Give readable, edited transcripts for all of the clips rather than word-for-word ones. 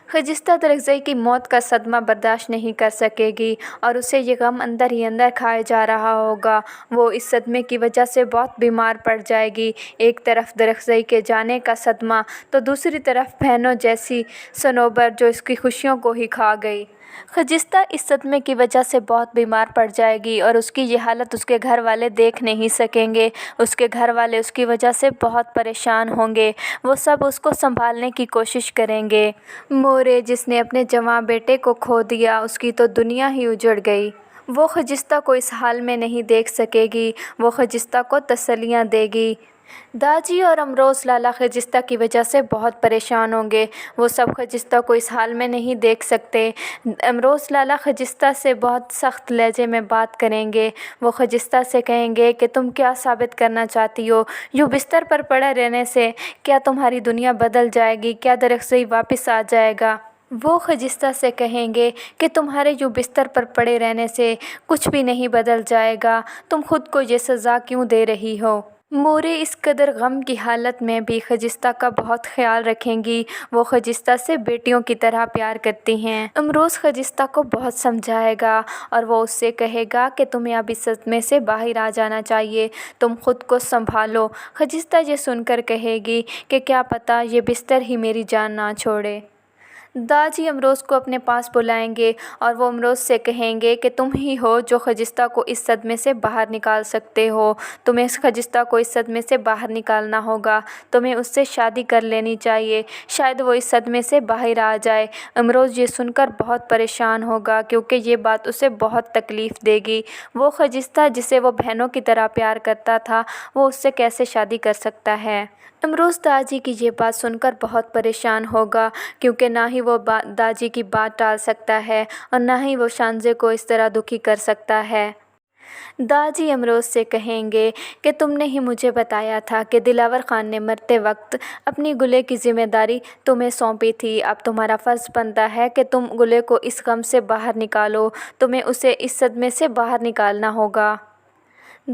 خجستہ درخزئی کی موت کا صدمہ برداشت نہیں کر سکے گی اور اسے یہ غم اندر ہی اندر کھائے جا رہا ہوگا۔ وہ اس صدمے کی وجہ سے بہت بیمار پڑ جائے گی۔ ایک طرف درخزئی کے جانے کا صدمہ تو دوسری طرف بہنوں جیسی صنوبر جو اس کی خوشیوں کو ہی کھا گئی۔ خجستہ اس صدمے کی وجہ سے بہت بیمار پڑ جائے گی اور اس کی یہ حالت اس کے گھر والے دیکھ نہیں سکیں گے۔ اس کے گھر والے اس کی وجہ سے بہت پریشان ہوں گے۔ وہ سب اس کو سنبھالنے کی کوشش کریں گے۔ مورے جس نے اپنے جوان بیٹے کو کھو دیا، اس کی تو دنیا ہی اجڑ گئی۔ وہ خجستہ کو اس حال میں نہیں دیکھ سکے گی۔ وہ خجستہ کو تسلیاں دے گی۔ داجی اور امروز لالا خجستہ کی وجہ سے بہت پریشان ہوں گے۔ وہ سب خجستہ کو اس حال میں نہیں دیکھ سکتے۔ امروز لالا خجستہ سے بہت سخت لہجے میں بات کریں گے۔ وہ خجستہ سے کہیں گے کہ تم کیا ثابت کرنا چاہتی ہو؟ یوں بستر پر پڑے رہنے سے کیا تمہاری دنیا بدل جائے گی؟ کیا درخزئی واپس آ جائے گا؟ وہ خجستہ سے کہیں گے کہ تمہارے یوں بستر پر پڑے رہنے سے کچھ بھی نہیں بدل جائے گا۔ تم خود کو یہ سزا کیوں دے رہی ہو؟ مورے اس قدر غم کی حالت میں بھی خجستہ کا بہت خیال رکھیں گی۔ وہ خجستہ سے بیٹیوں کی طرح پیار کرتی ہیں۔ امروز خجستہ کو بہت سمجھائے گا اور وہ اس سے کہے گا کہ تمہیں اب اس صدمے سے باہر آ جانا چاہیے۔ تم خود کو سنبھالو۔ خجستہ یہ سن کر کہے گی کہ کیا پتہ یہ بستر ہی میری جان نہ چھوڑے۔ داجی امروز کو اپنے پاس بلائیں گے اور وہ امروز سے کہیں گے کہ تم ہی ہو جو خجستہ کو اس صدمے سے باہر نکال سکتے ہو۔ تمہیں اس خجستہ کو اس صدمے سے باہر نکالنا ہوگا۔ تمہیں اس سے شادی کر لینی چاہیے۔ شاید وہ اس صدمے سے باہر آ جائے۔ امروز یہ سن کر بہت پریشان ہوگا کیونکہ یہ بات اسے بہت تکلیف دے گی۔ وہ خجستہ جسے وہ بہنوں کی طرح پیار کرتا تھا، وہ اس سے کیسے شادی کر سکتا ہے؟ امروز داجی کی یہ بات سن کر بہت پریشان ہوگا کیونکہ نہ ہی وہ داجی کی بات ٹال سکتا ہے اور نہ ہی وہ شانزے کو اس طرح دکھی کر سکتا ہے۔ داجی امروز سے کہیں گے کہ تم نے ہی مجھے بتایا تھا کہ دلاور خان نے مرتے وقت اپنی گلے کی ذمہ داری تمہیں سونپی تھی۔ اب تمہارا فرض بنتا ہے کہ تم گلے کو اس غم سے باہر نکالو۔ تمہیں اسے اس صدمے سے باہر نکالنا ہوگا۔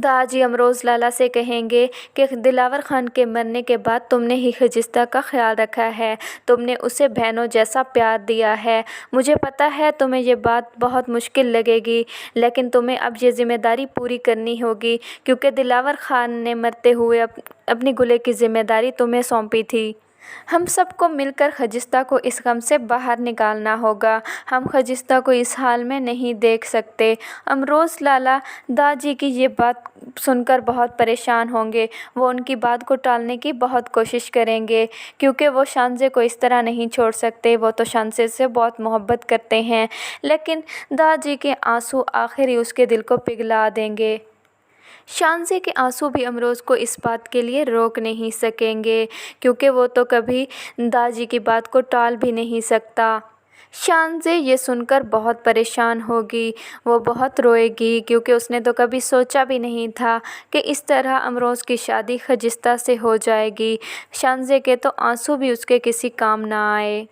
داجی امروز لالا سے کہیں گے کہ دلاور خان کے مرنے کے بعد تم نے ہی خجستہ کا خیال رکھا ہے۔ تم نے اسے بہنوں جیسا پیار دیا ہے۔ مجھے پتہ ہے تمہیں یہ بات بہت مشکل لگے گی، لیکن تمہیں اب یہ ذمہ داری پوری کرنی ہوگی کیونکہ دلاور خان نے مرتے ہوئے اپنی گلے کی ذمہ داری تمہیں سونپی تھی۔ ہم سب کو مل کر خجستہ کو اس غم سے باہر نکالنا ہوگا۔ ہم خجستہ کو اس حال میں نہیں دیکھ سکتے۔ امروز لالا داجی کی یہ بات سن کر بہت پریشان ہوں گے۔ وہ ان کی بات کو ٹالنے کی بہت کوشش کریں گے کیونکہ وہ شانزے کو اس طرح نہیں چھوڑ سکتے۔ وہ تو شانزے سے بہت محبت کرتے ہیں، لیکن داجی کے آنسو آخر ہی اس کے دل کو پگھلا دیں گے۔ شانزے کے آنسو بھی امروز کو اس بات کے لیے روک نہیں سکیں گے کیونکہ وہ تو کبھی داجی کی بات کو ٹال بھی نہیں سکتا۔ شانزے یہ سن کر بہت پریشان ہوگی۔ وہ بہت روئے گی کیونکہ اس نے تو کبھی سوچا بھی نہیں تھا کہ اس طرح امروز کی شادی خجستہ سے ہو جائے گی۔ شانزے کے تو آنسو بھی اس کے کسی کام نہ آئے۔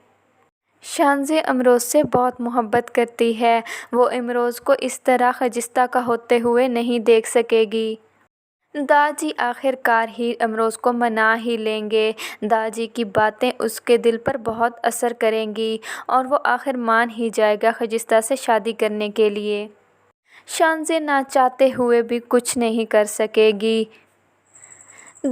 شانزے امروز سے بہت محبت کرتی ہے۔ وہ امروز کو اس طرح خجستہ کا ہوتے ہوئے نہیں دیکھ سکے گی۔ داجی آخر کار ہی امروز کو منا ہی لیں گے۔ داجی کی باتیں اس کے دل پر بہت اثر کریں گی اور وہ آخر مان ہی جائے گا خجستہ سے شادی کرنے کے لیے۔ شانزے نہ چاہتے ہوئے بھی کچھ نہیں کر سکے گی۔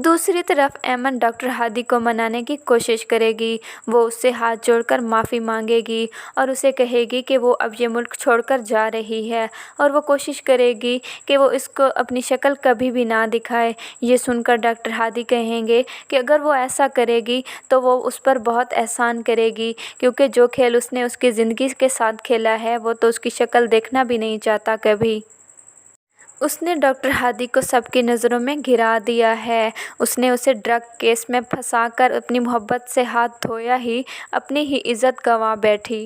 دوسری طرف ایمن ڈاکٹر ہادی کو منانے کی کوشش کرے گی۔ وہ اس سے ہاتھ جوڑ کر معافی مانگے گی اور اسے کہے گی کہ وہ اب یہ ملک چھوڑ کر جا رہی ہے اور وہ کوشش کرے گی کہ وہ اس کو اپنی شکل کبھی بھی نہ دکھائے۔ یہ سن کر ڈاکٹر ہادی کہیں گے کہ اگر وہ ایسا کرے گی تو وہ اس پر بہت احسان کرے گی کیونکہ جو کھیل اس نے اس کی زندگی کے ساتھ کھیلا ہے وہ تو اس کی شکل دیکھنا بھی نہیں چاہتا کبھی۔ اس نے ڈاکٹر ہادی کو سب کی نظروں میں گرا دیا ہے۔ اس نے اسے ڈرگ کیس میں پھنسا کر اپنی محبت سے ہاتھ دھویا ہی اپنی ہی عزت گنوا بیٹھی۔